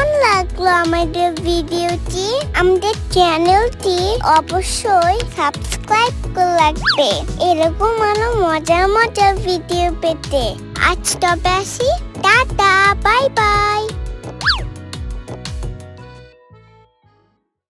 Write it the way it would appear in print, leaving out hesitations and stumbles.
কেমন লাগলো আমাদের ভিডিওটি? আমাদের চ্যানেলটি অবশ্যই সাবস্ক্রাইব করে রাখবে এরকম আরো মজার মজার ভিডিও পেতে। আজ তবে আসি, টাটা, বাই বাই।